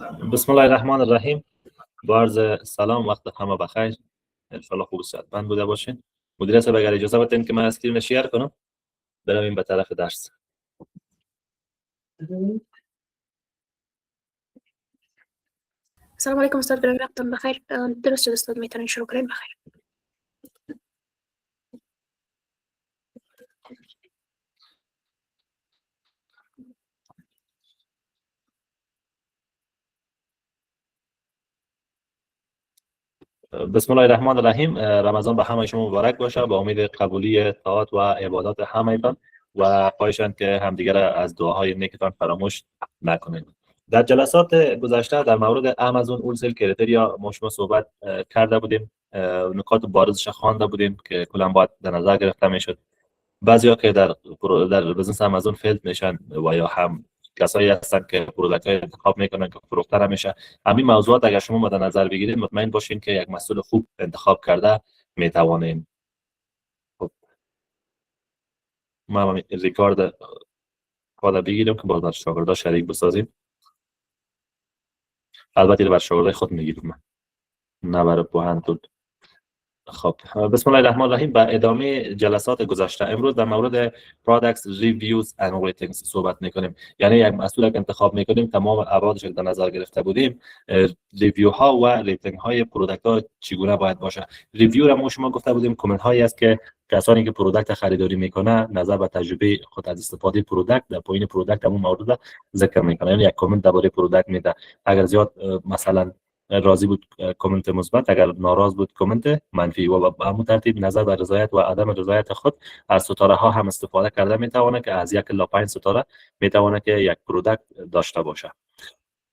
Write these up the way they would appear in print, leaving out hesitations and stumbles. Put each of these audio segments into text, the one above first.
بسم الله الرحمن الرحیم. با عرض سلام، وقت همه بخیر. انشالله خوب و صحتمند بوده باشین. مدیر صاحب اگر اجازه بدین که من اسکرین شیر کنم برویم به طرف درس. السلام عليكم أستاذ إبراهيم، وقتكم بخير. درس الأستاذ ميتان شروع كريم بخير. بسم الله الرحمن الرحیم. رمضان به همه شما مبارک باشه، با امید قبولی طاعات و عبادات همه‌تان و خواهشاً که همدیگر از دعاهای نیکتان فراموش نکنید. در جلسات گذشته در مورد آمازون اولسل کریتریا ما شما صحبت کرده بودیم، نکات بارزش خوانده بودیم که کلا باید در نظر گرفته میشد. بعضیا که در بزنس آمازون فیلد میشن و یا هم کسایی هستن که پروداکت های انتخاب میکنن که فروخته نمیشه. همین موضوعات اگر شما مد نظر بگیرید مطمئن باشین که یک مسئول خوب انتخاب کرده میتوانین. خب ما هم ریکارد کالا بگیریم که باز شاگردا شریک بسازیم. البته بر شاگردای خود میگیریم، نه برای پوهنتون. خب بسم الله الرحمن الرحیم. به ادامه جلسات گذشته امروز در مورد products reviews and ratings صحبت میکنیم. یعنی یک مسئول که انتخاب میکنیم تمام ابعادش در نظر گرفته بودیم، ریویو ها و ریتینگ های پروداکت ها چگونه باید باشه. ریویو را ما شما گفته بودیم کامنت هایی است که کسانی که پروداکت خریداری میکنه نظر به تجربه خود از استفاده پروداکت در پایین پروداکت همون مورد ذکر میکنه. یعنی یک کامنت درباره پروداکت میده، اگر زیاد مثلا راضی بود کامنت مثبت، اگر ناراض بود کامنت منفی، و به همون ترتیب نظر به رضایت و عدم رضایت خود از ستاره ها هم استفاده کرده میتونه که از 1 الی 5 ستاره میتونه که یک پروداکت داشته باشه.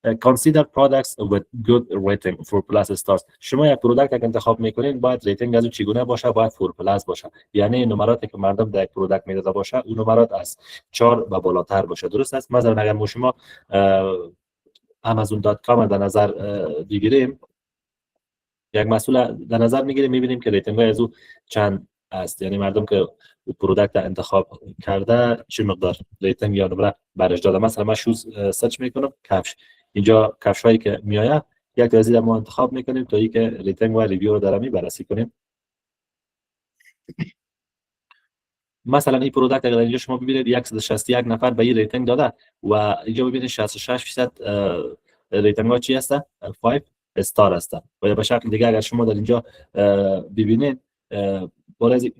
Consider products with good rating 4+ stars. شما یک پروداکت که انتخاب میکنین باید ریتینگ از اون چگونه باشه؟ باید 4+ باشه. یعنی نمراتی که مردم در یک پروداکت میداده باشه اون نمرات از 4 و بالاتر باشه. درست است؟ مثلا اگر شما amazon.com در نظر بگیریم، یک مسئول در نظر میگیریم میبینیم که ریتینگ های از او چند است. یعنی مردم که پروداکت انتخاب کرده چه مقدار ریتینگ یا نمره برش داده. مثلا من شوز سرچ میکنم، کفش، اینجا کفش هایی که میآید یک از ما انتخاب میکنیم تا اینکه ریتینگ و ریویو رو در می بررسی کنیم. مثلا این پروداکت اگر اینجا شما ببینید 161 نفر به این ریتینگ داده و اینجا ببینید 66% ریتینگ ها چی هست؟ 5 استار هست. و به شکل دیگه اگر شما در اینجا ببینید بالای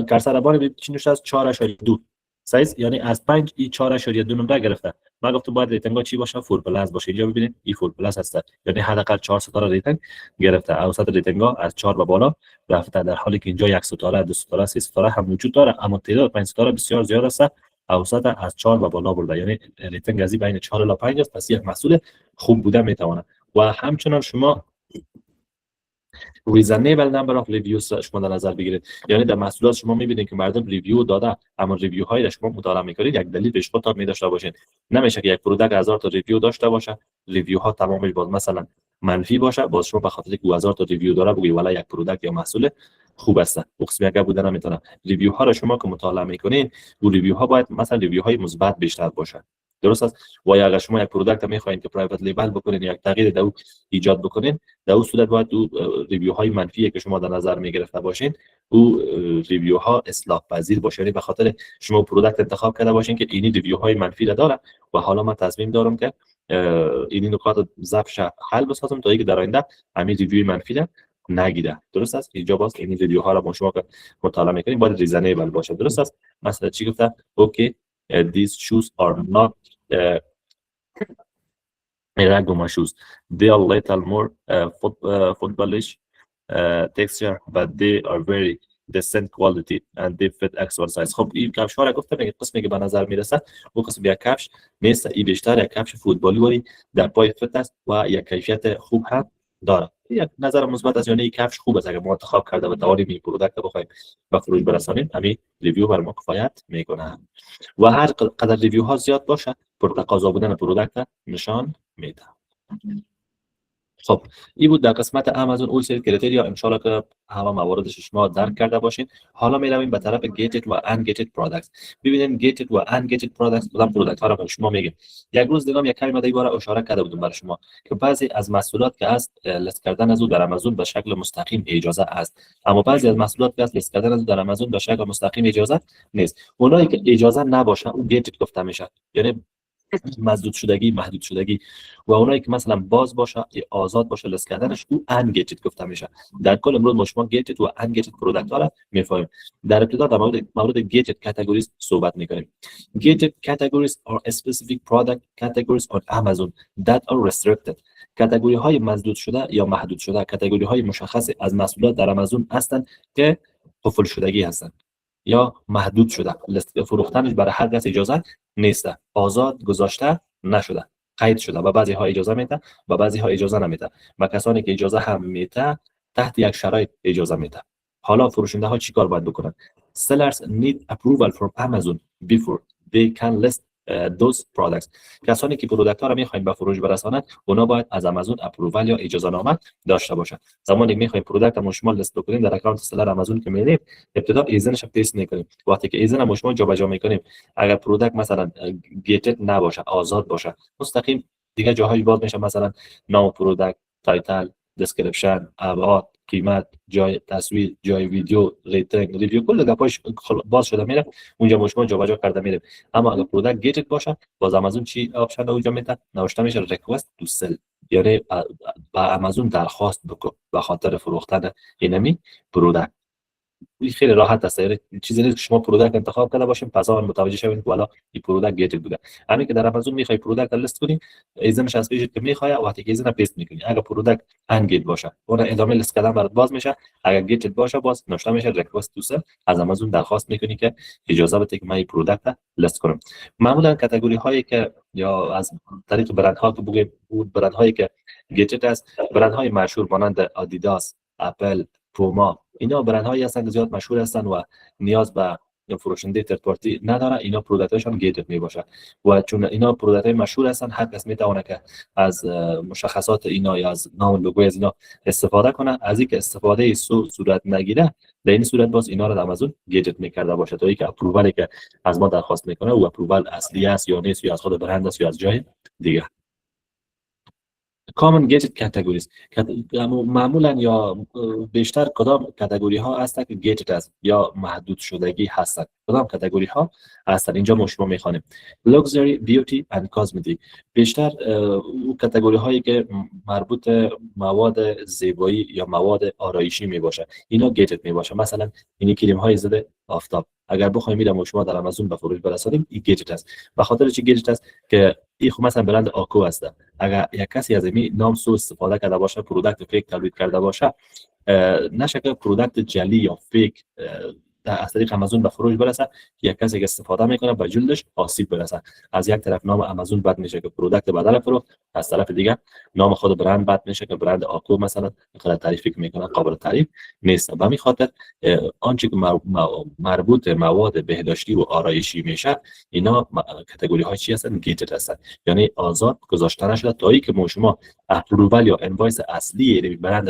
کرسر بار ببینید چی نوشته است؟ 4.2 سایز، یعنی از 5 این 4.2 نمره گرفته. من گفتم باید ریتینگ ها چی باشه؟ 4+ باشه. اینجا ببینید این 4+ هست، یعنی حداقل 4 ستاره ریتینگ گرفته. اوسط ریتینگ ها از 4 به بالا رفته، در حالی که اینجا 1 ستاره، 2 ستاره، 3 ستاره هم وجود داره، اما تعداد 5 ستاره بسیار زیاد است. اوسط از 4 به بالا برده، یعنی ریتینگ از بین 4 الی 5 است. پس یک مسئول خوب بوده میتونه. و همچنان شما reasonable number of reviews شما در نظر بگیرید. یعنی در محصولات شما میبینید که مردم ریویو داده، اما ریویو هایی را شما مطالعه میکنید یک دلیل بهش خودتان می‌داشته باشین. نمیشه که یک پروداکت 1000 تا ریویو داشته باشه، ریویو ها تمامش باز مثلا منفی باشه، باز شما به خاطر اینکه 1000 تا ریویو داره بگید والا یک پروداکت یا محصول خوب است. قسم یک بوده نمیتونه. ریویو ها را شما که مطالعه میکنین، اون ریویو ها باید مثلا ریویو های مثبت بیشتر باشه. درست است؟ و اگر شما یک پروداکت میخواین که پرایوت لیبل بکنین، یک تغییر در او ایجاد بکنین، در اون صورت باید او ریویو های منفی که شما در نظر میگرفته باشین، او ریویو ها اصلاح پذیر باشه. یعنی به خاطر شما پروداکت انتخاب کرده باشین که اینی ریویو های منفی را داره و حالا من تصمیم دارم که اینی نکات ضعفش حل بسازم تا اینکه در آینده همین ریویو منفی را نگیره. درست است؟ اینجا باز این ویدیو ها را با شما که مطالعه میکنید باید ریزنیبل باشه. درست است؟ مثلا چی گفته؟ اوکی these shoes are not Iraguma shoes. They are little more footballish texture, but they are very decent quality and they fit exercise. خب این کفش ها را گفتم یک قسمی که به نظر میرسه و قسم یک کفش نیست، این بیشتر یک کفش فوتبالی در پای فت است و یک کیفیت خوب هم داره. یک نظر مثبت است، یعنی کفش خوب است. اگر ما انتخاب کرده و توانیم این پروداکت بخوایم به فروش برسانیم، همین ریویو بر ما کفایت میکنه. و هر قدر ریویو ها زیاد باشه، پرتقاضا بودن پروداکت نشان میده. خب این بود در قسمت آمازون اول سری کریتریا، ان شاء الله که همه مواردش شما درک کرده باشین. حالا میرویم به طرف گیتد و ان گیتد پروداکتس. ببینیم گیتد و ان گیتد پروداکتس کدام پروداکت ها را به شما میگیم. یک روز دیگه یک کمی ماده بار اشاره کرده بودم برای شما که بعضی از محصولات که است لیست کردن از او در آمازون به شکل مستقیم اجازه است، اما بعضی از محصولات که است لیست کردن از او در آمازون به شکل مستقیم اجازه نیست. اونایی که اجازه نباشه اون گیتد گفته میشه، یعنی محدود شدگی، محدود شدگی. و اونایی که مثلا باز باشه یا آزاد باشه لیست کردنش او ان گیتد گفته میشه. در کل امروز ما شما گیتد و ان گیتد پروداکت ها را میفهمیم. در ابتدا در مورد گیتد کاتگوریز صحبت میکنیم. Gated categories are specific product categories on Amazon that are restricted. کاتگوری های مسدود شده یا محدود شده، کاتگوری های مشخص از محصولات در آمازون هستند که قفل شدگی هستند یا محدود شده، فروختنش برای هر کس اجازه نیست، آزاد گذاشته نشده، قید شده. و بعضی ها اجازه میده و بعضی ها اجازه نمیده. و کسانی که اجازه هم میده تحت یک شرایط اجازه میده. حالا فروشنده ها چیکار باید بکنن؟ Sellers need approval from Amazon before they can list those products. کسانی که پروداکت ها را میخواین به فروش برسانند اونا باید از آمازون اپرووال یا اجازه نامه داشته باشند. زمانی میخواین پروداکت ما شما لیست بکنیم در اکانت سلر آمازون که میریم ابتدا ایزنش رو تست میکنیم. وقتی که ایزن ما شما جابجا میکنیم اگر پروداکت مثلا گیتد نباشه، آزاد باشه، مستقیم دیگه جاهایی باز میشه، مثلا نام پروداکت، تایتل، دسکریپشن، ابعاد، قیمت، جای تصویر، جای ویدیو، ریتینگ، ریویو، کل گپاش باز شده میره اونجا ما شما جابجا کرده میره. اما اگر پروداکت گیتد باشه باز آمازون چی آپشن اونجا میده؟ نوشته میشه ریکوست تو سل، یعنی با آمازون درخواست بکن به خاطر فروختن اینمی پروداکت. این خیلی راحت است، یعنی چیزی نیست که شما پروداکت انتخاب کرده باشین پس آن متوجه شوین که والا این پروداکت گیتد بوده. همین که در آمازون میخوای پروداکت لیست کنی ایزنش از پیش که میخوای وقتی که ایزن پیست میکنی اگر پروداکت ان گیتد باشه اون ادامه لیست کردن برات باز میشه، اگر گیتد باشه باز نوشته میشه ریکوست تو سل، از آمازون درخواست میکنی که اجازه بده که من این پروداکت لیست کنم. معمولا کاتگوری هایی که یا از طریق برند ها که بگیم برند هایی که گیتد است، برند های مشهور مانند آدیداس، اپل، پوما، اینا برندهایی هستند که زیاد مشهور هستند و نیاز به فروشنده ترد پارتی نداره. اینا پروداکتشون گیتد می باشه و چون اینا پروداکت مشهور هستند هر کس میتونه که از مشخصات اینا یا از نام لوگوی از اینا استفاده کنه. از اینکه استفاده صورت نگیره در این صورت باز اینا رو در آمازون گیتد میکرده باشه تا اینکه اپرووالی که از ما درخواست میکنه و اپرووال اصلی است یا نیست یا از خود برند است یا از جای دیگه. common gated categories معمولا یا بیشتر کدام کاتگوری ها هستند که gated است یا محدود شدگی هستند؟ کدام کاتگوری ها هستند؟ اینجا ما شما میخوانیم luxury, beauty and cosmetic. بیشتر اون کاتگوری هایی که مربوط مواد زیبایی یا مواد آرایشی می باشه اینا gated می باشه. مثلا این کریم های ضد آفتاب اگر بخوایم میرم شما در آمازون به فروش برسانیم این گیتد است. به خاطر چی گیتد است؟ که این خب مثلا برند آکو است، اگر یک کسی از این نام سو استفاده کرده باشه پروداکت فیک تولید کرده باشه نشه که پروداکت جعلی یا فیک از طریق آمازون به فروش برسه که یک کسی که استفاده میکنه به جلدش آسیب برسه. از یک طرف نام آمازون بد میشه که پروداکت بدل فروخت، از طرف دیگه نام خود برند بد میشه که برند آکو مثلا خیلی تعریف میکنه قابل تعریف نیست. به همین خاطر آنچه که مربوط مواد بهداشتی و آرایشی میشه اینا کاتگوری های چی هستن؟ گیتد هستن، یعنی آزاد گذاشته نشده تا اینکه ما شما اپرووال یا انوایس اصلی برند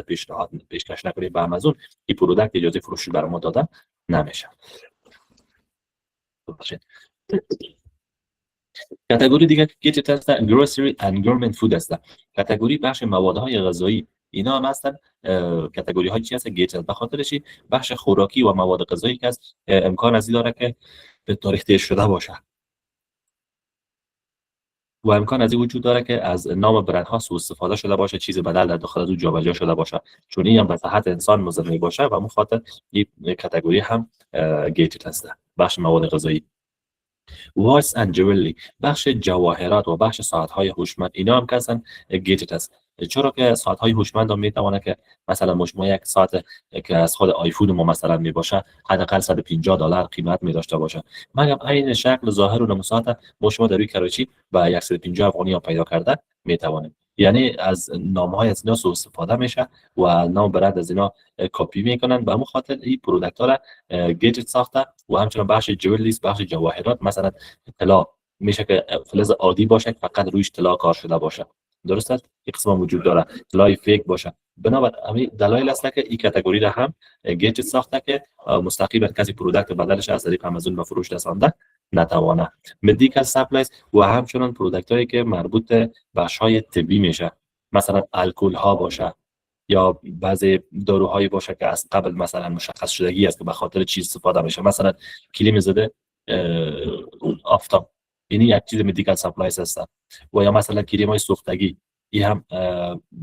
پیشکش نکنید به آمازون این پروداکت اجازه فروش برای ما داده نمیشه. کاتگوری دیگه که گیتد هست grocery and gourmet food هست. کاتگوری بخش موادهای غذایی اینا هم هستن. کاتگوری های چی هست؟ گیتد. به خاطر چی؟ بخش خوراکی و مواد غذایی که هست امکان از این داره که به تاریخ تیر شده باشه و امکان از این وجود داره که از نام برندها سوء استفاده شده باشه، چیز بدل در داخل از اون جابجا شده باشه، چون این هم به صحت انسان مضر باشه و اون خاطر این کاتگوری هم گیتد هست. بخش مواد غذایی watch and jewelry، بخش جواهرات و بخش ساعت‌های هوشمند اینا هم کسان گیتد است. چرا که ساعت‌های هوشمند هم میتونه که مثلا شما یک ساعت که از خود آیفون ما مثلا می باشه حداقل $150 قیمت می داشته باشه، مگر عین شکل ظاهر و نموسات ما شما در کراچی با 150 افغانی پیدا کرده می توانیم. یعنی از نام‌های از اینا سوء استفاده میشه و نام برند از اینا کپی میکنن. به همون خاطر این پروداکت ها را گیتد ساخته و همچنین بخش جوئلریز، بخش جواهرات مثلا طلا میشه که فلز عادی باشه فقط رویش طلا کار شده باشه درست است این قسم وجود داره لایف فیک باشه بنابراین همین دلایل است که این کاتگوری را هم گیجت ساخته که مستقیما کسی پروداکت بدلش از طریق آمازون به فروش رسانده نتوانه مدیکال سپلایز و همچنان پروداکت هایی که مربوط به بخش‌های طبی میشه مثلا الکل ها باشه یا بعضی داروهایی باشه که از قبل مثلا مشخص شدگی است که به خاطر چیز استفاده میشه مثلا کلیم زده آفتاب این یک چیز مدیکال سپلایز هست و یا مثلا کریم های سوختگی این هم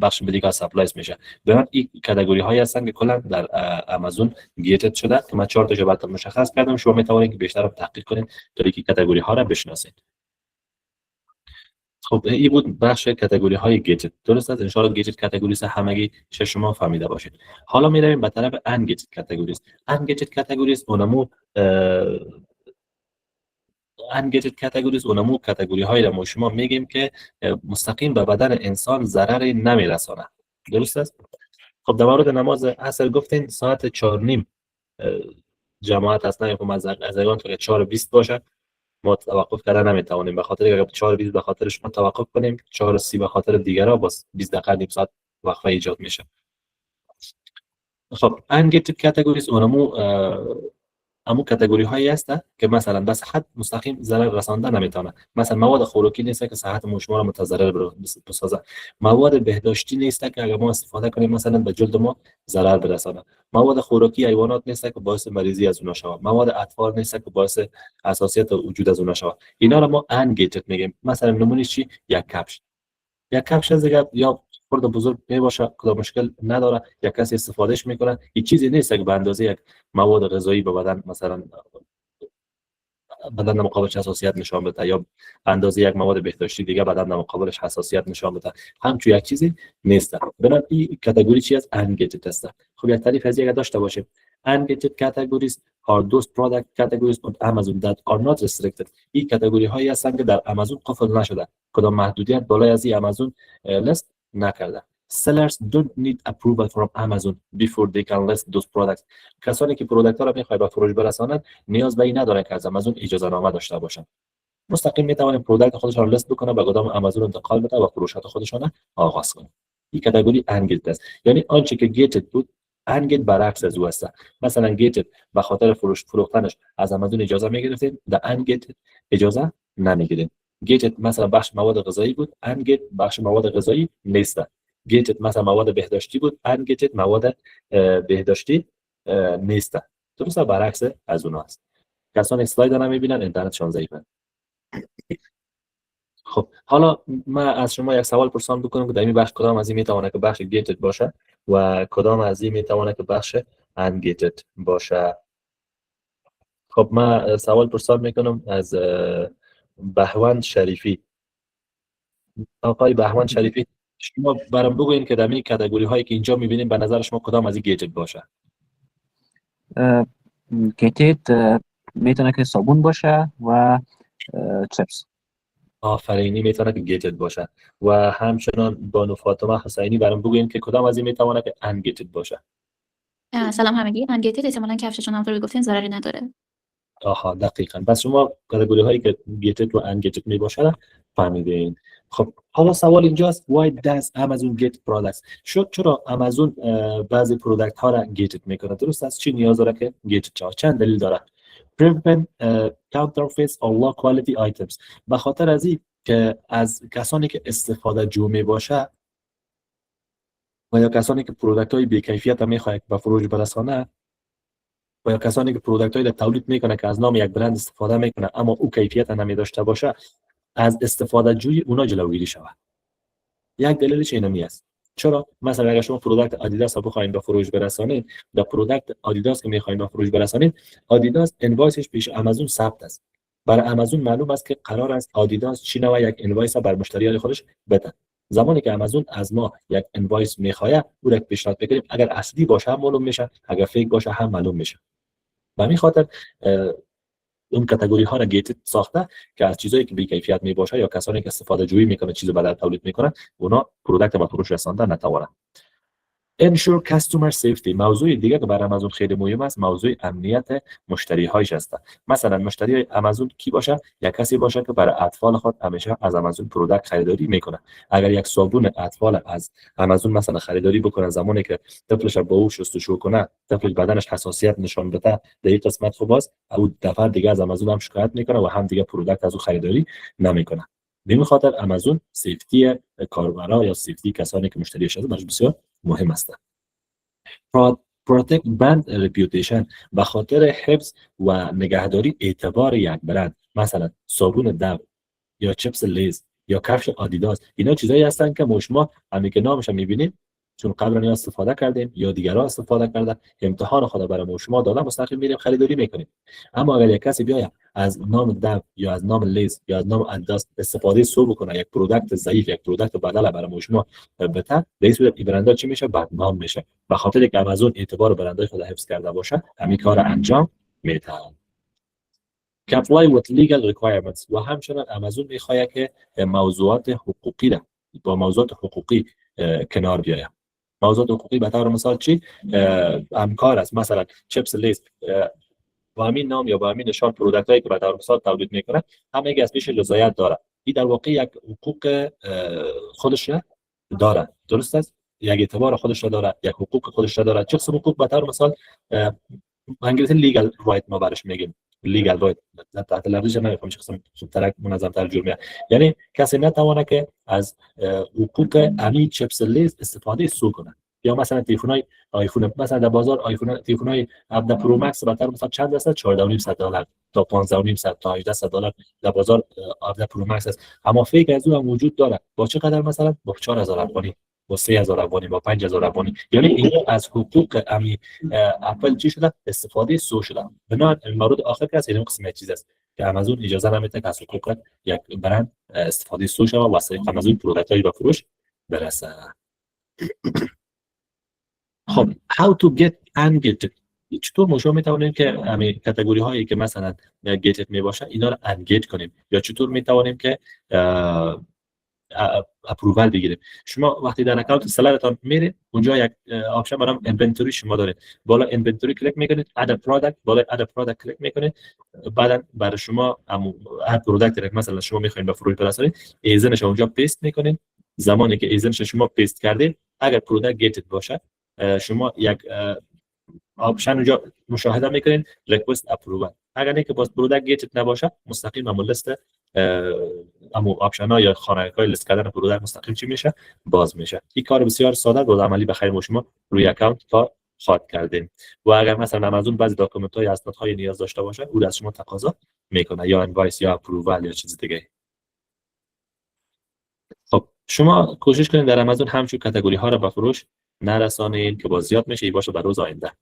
بخش مدیکال سپلایز میشه بنابراین این کاتگوری هایی هستن که کلا در آمازون گیتد شده که من 4 تا جواب مشخص کردم شما میتونید که بیشتر تحقیق کنید تا اینکه کاتگوری ها را بشناسید خب این بود بخش کاتگوری های گیتد درست است ان شاء الله گیتد کاتگوریز همگی شما فهمیده باشید حالا میریم به طرف ان گیتد کاتگوریز ان گیتد کاتگوریز اونمو انگیجد کاتگوریز اونمو کاتگوری های را ما شما میگیم که مستقیم به بدن انسان ضرری نمیرسانه درست است خب در مورد نماز عصر گفتین ساعت 4:30 جماعت اصلا از اذان تا 4:20 باشه ما توقف کردن نمیتوانیم به خاطر اگر 4:20 به خاطر شما توقف کنیم 4:30 به خاطر دیگرها باز 20 دقیقه نیم ساعت وقفه ایجاد میشه خب انگیجد کاتگوریز اونمو امو کاتگوری هایی هست که مثلا به صحت مستقیم ضرر رسانده نمیتونه مثلا مواد خوراکی نیست که صحت شما را متضرر بسازه مواد بهداشتی نیست که اگر ما استفاده کنیم مثلا به جلد ما ضرر برسانه مواد خوراکی حیوانات نیست که باعث مریضی از اونها شود مواد اطفال نیست که باعث حساسیت وجود از اونها شود اینا را ما انگیجد میگیم مثلا نمونه چی یک کفش از دیگه یا خرد بزرگ میباشه کدام مشکل نداره یک کسی استفادهش میکنه این چیزی نیست که به اندازه یک مواد غذایی به بدن مثلا بدن مقابلش حساسیت نشان بده یا اندازه یک مواد بهداشتی دیگه بدن مقابلش حساسیت نشان بده همچون یک چیزی نیست بنابراین این کاتگوری چی از انگیجد است خب یک تعریف از یک داشته باشیم ungated categories are those product categories on Amazon that are not restricted این کاتگوری هایی هستند که در آمازون قفل نشده کدام محدودیت بالای از این آمازون لیست نکرده sellers don't need approval from Amazon before they can list those products کسانی که پروداکت ها را میخواهند به فروش برسانند نیاز به این ندارند که از آمازون اجازه نامه داشته باشند مستقیم میتوانند پروداکت خودشان را لیست بکنند به گدام آمازون انتقال بده و فروشات خودشان آغاز کنند این کاتگوری انگیجد است یعنی آنچه که گیتد بود انگیجد برعکس از او است مثلا گیتد به خاطر فروختنش از آمازون اجازه میگرفتید در انگیجد اجازه نمیگیرید گیتد مثلا بخش مواد غذایی بود انگیجد بخش مواد غذایی نیست گیتد مثلا مواد بهداشتی بود انگیجد مواد بهداشتی نیست درست برعکس از اونها است کسانی اسلاید رو نمیبینن اینترنتشون ضعیفه خب حالا من از شما یک سوال پرسان بکنم که در این بخش کدام از این میتونه که بخش گیتد باشه و کدام از این میتونه که بخش انگیجد باشه خب من سوال پرسان میکنم از بهوند شریفی آقای بهوند شریفی شما برام بگوین که در این کاتگوری هایی که اینجا میبینیم به نظر شما کدام از این گیتد باشه گیتد میتونه که صابون باشه و چپس آفرینی میتونه که گیتد باشه و همچنان بانو فاطمه حسینی برام بگوین که کدام از این میتونه که انگیتد باشه سلام همگی انگیتد احتمالاً کفششون همونطور که گفتین ضرری نداره آها دقیقاً پس شما کاتگوری هایی که گیتد و انگیتد میباشه فهمیدین خب حالا سوال اینجاست why does Amazon get products چرا آمازون بعضی پروداکت ها را گیتد میکنه درست است چی نیاز داره که گیتد شه چند دلیل داره prevent counterfeits or low quality items به خاطر از این که از کسانی که استفاده جو میباشه و یا کسانی که پروداکت های بی‌کیفیت میخواهند به فروش برسانه و یا کسانی که پروداکت های تولید میکنه که از نام یک برند استفاده میکنه اما او کیفیت نمی داشته باشه از استفاده جوی اونا جلوگیری شود یک دلیلش اینمی است چرا مثلا اگر شما پروداکت آدیداس رو بخواید به فروش برسانید در پروداکت آدیداس که میخواید به فروش برسانید آدیداس انوایسش پیش آمازون ثبت است برای آمازون معلوم است که قرار است آدیداس چی نوع یک انوایس بر مشتریان خودش بده زمانی که آمازون از ما یک انوایس میخواد او را پیشنهاد بکنیم اگر اصلی باشه هم معلوم میشه اگر فیک باشه هم معلوم میشه به همین خاطر اون کاتگوری ها را گیتد ساخته که از چیزایی که بی کیفیت می باشه یا کسانی که استفاده جویی میکنه چیز بدل تولید میکنه اونا پروداکت به فروش رسانده نتوانند ensure customer safety. موضوع دیگه که برای آمازون خیلی مهم است موضوع امنیت مشتری هایش است. مثلا مشتری آمازون کی باشه؟ یک کسی باشه که برای اطفال خود همیشه از آمازون پروداکت خریداری میکنه. اگر یک صابون اطفال از آمازون مثلا خریداری بکنه زمانی که طفلش با او شستشو کنه طفل بدنش حساسیت نشان بده در این قسمت خب باز او دفعه دیگه از آمازون هم شکایت میکنه و هم دیگه پروداکت از او خریداری نمیکنه. به این خاطر آمازون سیفتی کاربرا یا سیفتی کسانی که مشتریش هستند براش بسیار مهم است. protect brand reputation به خاطر حفظ و نگهداری اعتبار یک برند، مثلا صابون دو یا چپس لیز یا کفش آدیداس، اینا چیزایی هستن که شما همین که نامش میبینید چون قبلا استفاده کردیم یا دیگران استفاده کردن امتحان خود برای شما دادن مستقیم میریم خریداری میکنیم. اما اگر یک کسی بیاید از نام دو یا از نام لیز یا از نام آدیداس استفاده سو بکنه یک پروداکت ضعیف یک پروداکت بدل برای شما بده در این صورت این برند چی میشه؟ بدنام میشه. به خاطر که آمازون اعتبار برندهای خود حفظ کرده باشه همین کار انجام میده. comply with legal requirements و همچنین آمازون میخواد که موضوعات حقوقی را با موضوعات حقوقی کنار بیاید. موضوعات حقوقی به طور مثال چی؟ همکار است مثلا چپس لیز با همین نام یا با همین نشان پروداکت هایی که به طور مثال تولید میکنه همه یک از پیش رضایت داره. این در واقع یک حقوق خودش داره، درست است؟ یک اعتبار خودش داره، یک حقوق خودش داره. چه قسم حقوق؟ به طور مثال انگلیسی لیگل رایت ما برش میگیم. لیگل رایت تحت لفظش نمیفهمم چه قسم ترک منظم ترجمه میاد. یعنی کسی نتوانه که از حقوق امی چپس لیز استفاده سو کنه. یا مثلا تلفن‌های آیفون، مثلا در بازار آیفون تلفن‌های 17 پرو مکس به طور مثلا چند درصد؟ 14.5 دلار تا 15.5 تا 18 دلار در بازار 17 پرو مکس است. اما فیک از اون هم وجود داره. با چقدر؟ مثلا با 4000 افغانی، با 3000 افغانی، با 5000 افغانی. یعنی این از حقوق امی اپل چی شده؟ استفاده سو شده. بنا مورد آخر که از این قسم چیز است که آمازون اجازه نمیده که از حقوق یک برند استفاده سو شود و واسه آمازون پروداکت‌های به فروش برسه. خب how to get engaged. چطور ما شما میتوانیم که همین کاتگوری هایی که مثلا گیتد می باشه اینا رو انگیج کنیم یا چطور میتوانیم که اپرووال بگیریم. شما وقتی در اکانت سلرتون میرید اونجا یک آپشن برام اینونتوری شما دارید. بالا اینونتوری کلیک میکنید، اد پروداکت، بالا اد پروداکت کلیک میکنید. بعدا برای شما هر پروداکتی که مثلا شما میخواین به فروش برسونید ایزنش اونجا پیست میکنید. زمانی که ایزنش شما پیست کردید اگر پروداکت گیتد باشه شما یک آپشن اونجا مشاهده میکنید ریکوست اپرووال. اگر نه که باز پروداکت گیتد نباشه مستقیم همون لیست اما آپشن ها یا خانه‌های لیست کردن پروداکت مستقیم چی میشه؟ باز میشه. این کار بسیار ساده و عملی بخیر شما روی اکانت تا خواهد کردین. و اگر مثلا آمازون بعضی داکومنت های اسنادهای نیاز داشته باشه او از شما تقاضا میکنه یا انوایس یا اپرووال یا چیز دیگه. خب شما کوشش کنید در آمازون همچون کاتگوری ها رو به فروش نرسانید که باز زیاد میشه. ای باشه برای روز آینده.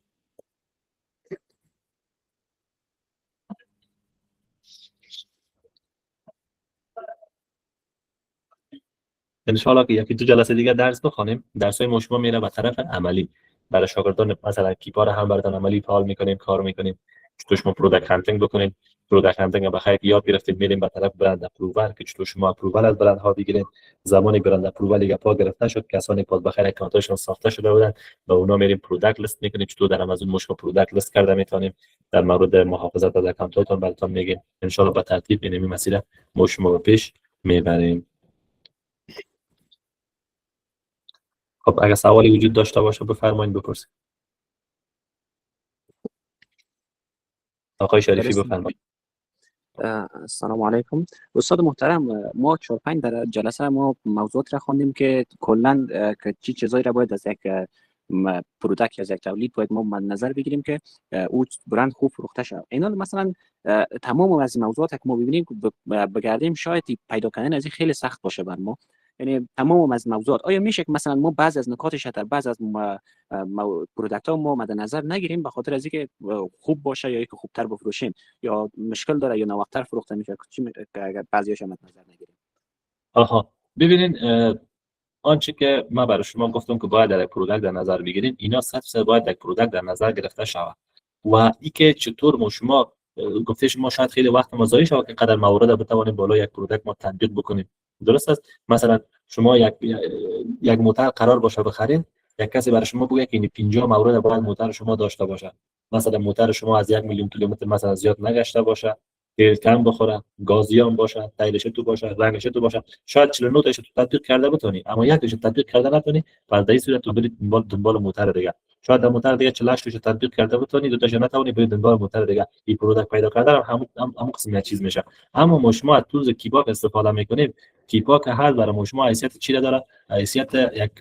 ان شاء الله که یکی دو جلسه دیگه درس بخونیم. درس‌های ما شما میره به طرف عملی. برای شاگردان مثلا کیپا رو هم براتون عملی فعال میکنیم، کار میکنیم. چطور شما پروداکت هانتینگ بکنید. پروداکت هانتینگ به خیر یاد گرفتید میریم به طرف برند اپرووال که چطور شما اپرووال از برندها بگیرید. زمانی برند اپرووال یا پا گرفته شد کسانی پاس به خیر اکانتشون ساخته شده بودن به اونا میریم پروداکت لیست میکنیم. چطور در آمازون مشکل پروداکت لیست کرده میتونیم. در مورد محافظت از اکانتاتون براتون میگیم. ان شاء الله به ترتیب این مسیر ما شما به پیش میبریم. خب اگر سوالی وجود داشته باشه بفرمایید بپرسید. آقای شریفی بفرمایید. السلام علیکم استاد محترم. ما 4-5 در جلسه ما موضوعات را خواندیم که کلا که چی چیزایی را باید از یک پروداکت یا از یک تولید باید ما مد نظر بگیریم که او برند خوب فروخته شود. اینا مثلا تمام از موضوعات که ما ببینیم بگردیم شاید پیدا کردن از این خیلی سخت باشه بر ما. یعنی تمام از موضوعات آیا میشه که مثلا ما بعضی از نکاتش در بعضی از پروداکت ها ما مد نظر نگیریم به خاطر از اینکه خوب باشه یا اینکه خوبتر بفروشیم یا مشکل داره یا نوقتر فروخته میشه که اگر بعضیاش مد نظر نگیریم؟ آها ببینین آنچه که ما برای شما گفتم که باید در پروداکت در نظر بگیریم اینا 100% باید در پروداکت در نظر گرفته شود. و اینکه چطور ما شما گفته شما شاید خیلی وقت ما ضایع شود که قدر موارد بتوانیم بالا یک پروداکت ما تطبیق بکنیم. درست است؟ مثلا شما یک موتور قرار باشه بخرید یک کسی برای شما بگه که این 50 مورد باید موتور شما داشته باشه. مثلا موتور شما از 1 میلیون کیلومتر مثلا زیاد نگشته باشه، تیل کم بخوره، گازیان باشه، تایرش تو باشه، رنگش تو باشه. شاید 49 تاش تو تطبیق کرده بتونی، اما یک تاش تطبیق کرده نتونی، پس در این صورت تو برید دنبال موتور دیگه. شاید در موتور دیگه 48 تاش تطبیق کرده بتونی، دو تاش نتونی، برید دنبال موتور دیگه. این پروداکت پیدا کردن هم قسم چیز میشه. اما شما از تولز کیپاک استفاده میکنید. کیپاک هر برای شما حیثیت چی داره؟ حیثیت یک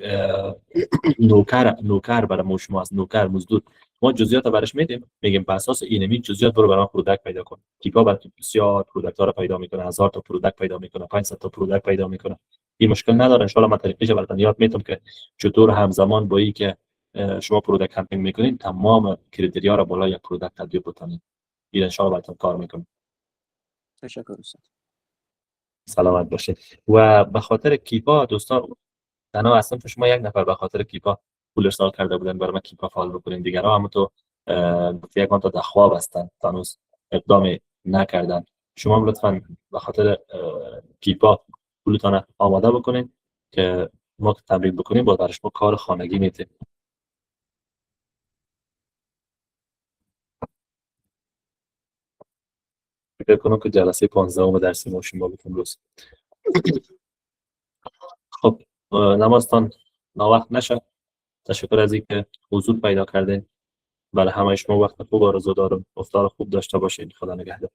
نوکر برای شما است، نوکر مزدور. ما جزئیات برش میدیم، میگیم بر اساس اینمی جزئیات برو برام پروداکت پیدا کن. کیپا بسیار پروداکت ها رو پیدا میکنه، 1000 تا پروداکت پیدا میکنه، 500 تا پروداکت پیدا میکنه. این مشکل نداره. ان شاء الله من طریقش براتون یاد میدم که چطور همزمان با این که شما پروداکت کمپینگ میکنین تمام کریتریا رو بالای یک پروداکت تبدیل بکنید. این ان شاء الله براتون کار میکنه. تشکر استاد. سلامت باشید. و به خاطر کیپا دوستان، تنها اصلا شما یک نفر به خاطر کیپا پول ارسال کرده بودن برای من کیپا فعال بکنین، دیگرها هم تو یک تا در خواب هستن، هنوز اقدام نکردن. شما هم لطفاً به خاطر کیپا پولتون آماده بکنین که ما تمرین بکنیم، با برش ما کار خانگی میتیم. فکر کنم که جلسه 15 درسی ما شما بکنم روز. خب نمازتان ناوقت نشه. تشکر از اینکه حضور پیدا کردین. برای همه شما وقت خوب آرزو دارم. افطار خوب داشته باشین. خدا نگهدار.